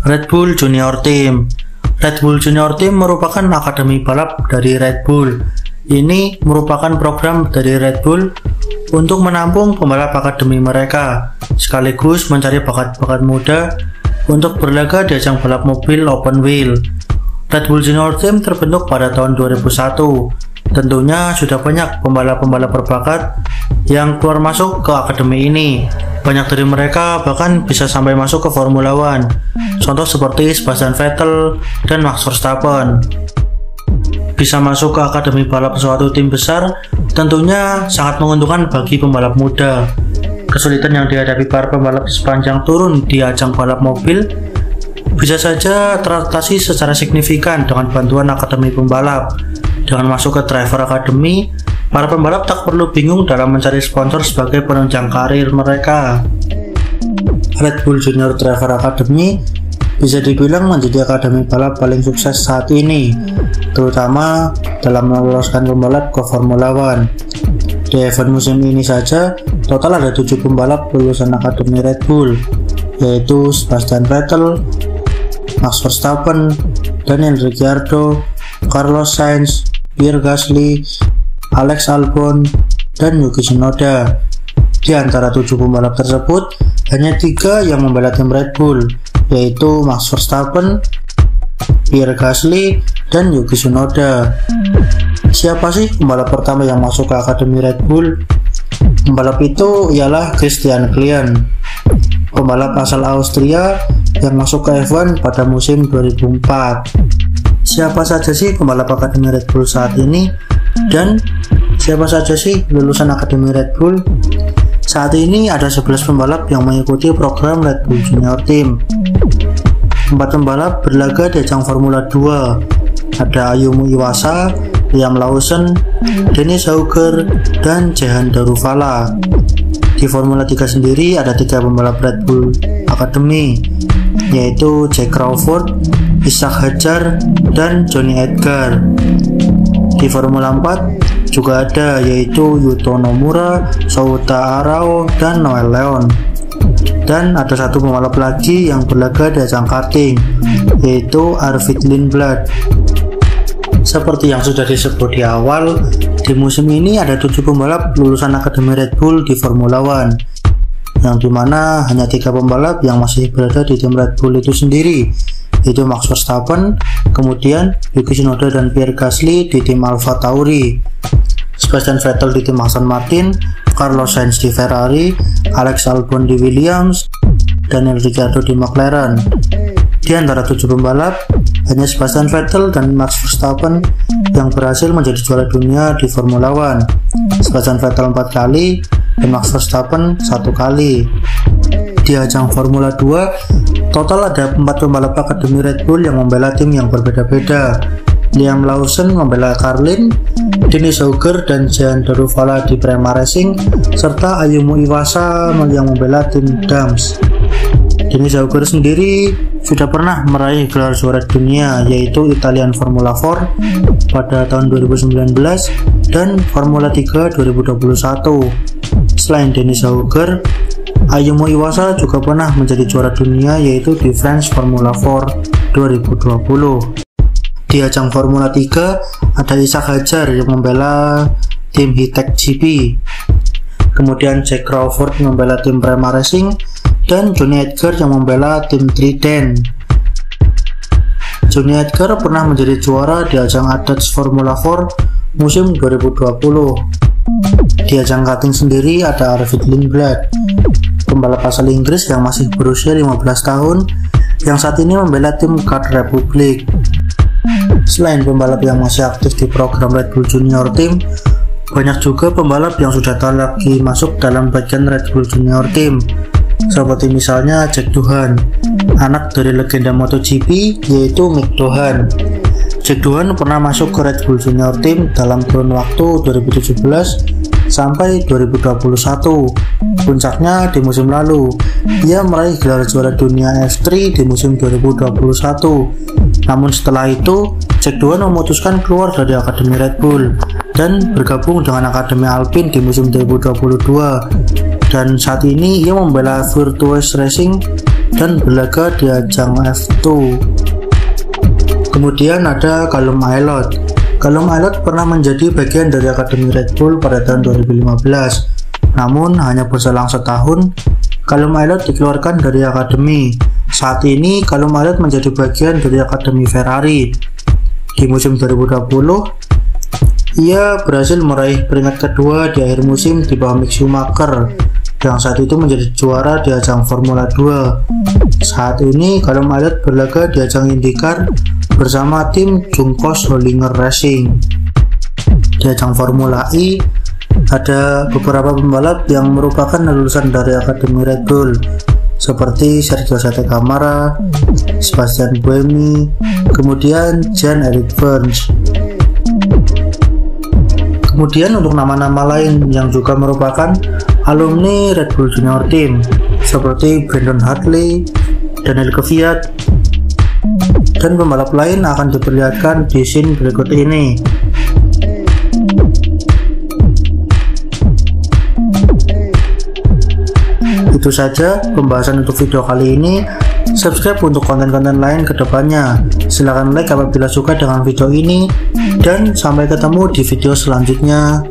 Red Bull Junior Team. Red Bull Junior Team merupakan akademi balap dari Red Bull. Ini merupakan program dari Red Bull untuk menampung pembalap akademi mereka, sekaligus mencari bakat-bakat muda untuk berlaga di ajang balap mobil open wheel. Red Bull Junior Team terbentuk pada tahun 2001. Tentunya sudah banyak pembalap-pembalap berbakat yang keluar masuk ke akademi ini. Banyak dari mereka bahkan bisa sampai masuk ke Formula One. Contoh seperti Sebastian Vettel dan Max Verstappen. Bisa masuk ke akademi balap suatu tim besar tentunya sangat menguntungkan bagi pembalap muda. Kesulitan yang dihadapi para pembalap sepanjang turun di ajang balap mobil bisa saja teratasi secara signifikan dengan bantuan akademi pembalap. Dengan masuk ke Driver Academy, para pembalap tak perlu bingung dalam mencari sponsor sebagai penunjang karir mereka. Red Bull Junior Driver Academy bisa dibilang menjadi akademi balap paling sukses saat ini, terutama dalam meloloskan pembalap ke Formula One. Di event musim ini saja, total ada 7 pembalap lulusan akademi Red Bull, yaitu Sebastian Vettel, Max Verstappen, Daniel Ricciardo, Carlos Sainz, Pierre Gasly, Alex Albon, dan Yuki Tsunoda. Di antara 7 pembalap tersebut, hanya 3 yang membela tim Red Bull, yaitu Max Verstappen, Pierre Gasly, dan Yuki Tsunoda. Siapa sih pembalap pertama yang masuk ke akademi Red Bull? Pembalap itu ialah Christian Klien, pembalap asal Austria yang masuk ke F1 pada musim 2004. Siapa saja sih pembalap akademi Red Bull saat ini? Dan siapa saja sih lulusan akademi Red Bull? Saat ini ada 11 pembalap yang mengikuti program Red Bull Junior Team. 4 pembalap berlaga di ajang Formula 2. Ada Ayumu Iwasa, Liam Lawson, Dennis Hauger, dan Jehan Daruvala. Di Formula 3 sendiri ada 3 pembalap Red Bull Academy, yaitu Jack Crawford, Ishak Hadjar, dan Johnny Edgar. Di Formula 4 juga ada yaitu Yuto Nomura, Shouta Arao, dan Noel Leon. Dan ada 1 pembalap lagi yang berlaga di ajang karting, yaitu Arvid Lindblad. Seperti yang sudah disebut di awal, di musim ini ada 7 pembalap lulusan akademi Red Bull di Formula One, yang dimana hanya 3 pembalap yang masih berada di tim Red Bull itu sendiri, yaitu Max Verstappen, kemudian Yuki Tsunoda dan Pierre Gasly di tim Alfa Tauri, Sebastian Vettel di tim Aston Martin, Carlos Sainz di Ferrari, Alex Albon di Williams, Daniel Ricciardo di McLaren. Di antara 7 pembalap, hanya Sebastian Vettel dan Max Verstappen yang berhasil menjadi juara dunia di Formula One. Sebastian Vettel 4 kali dan Max Verstappen 1 kali. Di ajang Formula 2, total ada 4 pembalap akademi Red Bull yang membela tim yang berbeda-beda. Liam Lawson membela Carlin, Dennis Hauger dan Jehan Daruvala di Prema Racing, serta Ayumu Iwasa yang membela tim Dams. Dennis Hauger sendiri sudah pernah meraih gelar juara dunia, yaitu Italian Formula 4 pada tahun 2019 dan Formula 3 2021. Selain Dennis Hauger, Ayumu Iwasa juga pernah menjadi juara dunia, yaitu di French Formula 4 2020. Di ajang Formula 3 ada Ishak Hadjar yang membela tim Hitech GP, kemudian Jack Crawford membela tim Prema Racing, dan Johnny Edgar yang membela tim Trident. Johnny Edgar pernah menjadi juara di ajang Adage Formula 4 musim 2020. Di ajang karting sendiri ada Arvid Lindblad, pembalap asal Inggris yang masih berusia 15 tahun yang saat ini membela tim Kart Republic. Selain pembalap yang masih aktif di program Red Bull Junior Team, banyak juga pembalap yang sudah tak lagi masuk dalam bagian Red Bull Junior Team, seperti misalnya Jack Doohan, anak dari legenda MotoGP yaitu Mick Doohan. Jack Doohan pernah masuk ke Red Bull Junior Team dalam kurun waktu 2017 sampai 2021. Puncaknya di musim lalu, ia meraih gelar juara dunia F3 di musim 2021. Namun setelah itu, Jack Doohan memutuskan keluar dari Akademi Red Bull dan bergabung dengan Akademi Alpine di musim 2022. Dan saat ini ia membela Virtuous Racing dan berlaga di ajang F2. Kemudian ada Callum Ilott. Callum Ilott pernah menjadi bagian dari Akademi Red Bull pada tahun 2015. Namun hanya berselang setahun, Callum Ilott dikeluarkan dari akademi. Saat ini Callum Ilott menjadi bagian dari Akademi Ferrari. Di musim 2020, ia berhasil meraih peringkat kedua di akhir musim di bawah Mick Schumacher yang saat itu menjadi juara di ajang Formula 2. Saat ini Callum Ilott berlaga di ajang IndyCar bersama tim Juncos Hollinger Racing. Di ajang Formula E ada beberapa pembalap yang merupakan lulusan dari Akademi Red Bull seperti Sergio Sette Camara, Sebastian Buemi, kemudian Jean-Eric Vergne. Kemudian untuk nama-nama lain yang juga merupakan alumni Red Bull Junior Team seperti Brandon Hartley, Daniel Kvyat, dan pembalap lain akan diperlihatkan di scene berikut ini. Itu saja pembahasan untuk video kali ini. Subscribe untuk konten-konten lain ke depannya. Silahkan like apabila suka dengan video ini, dan sampai ketemu di video selanjutnya.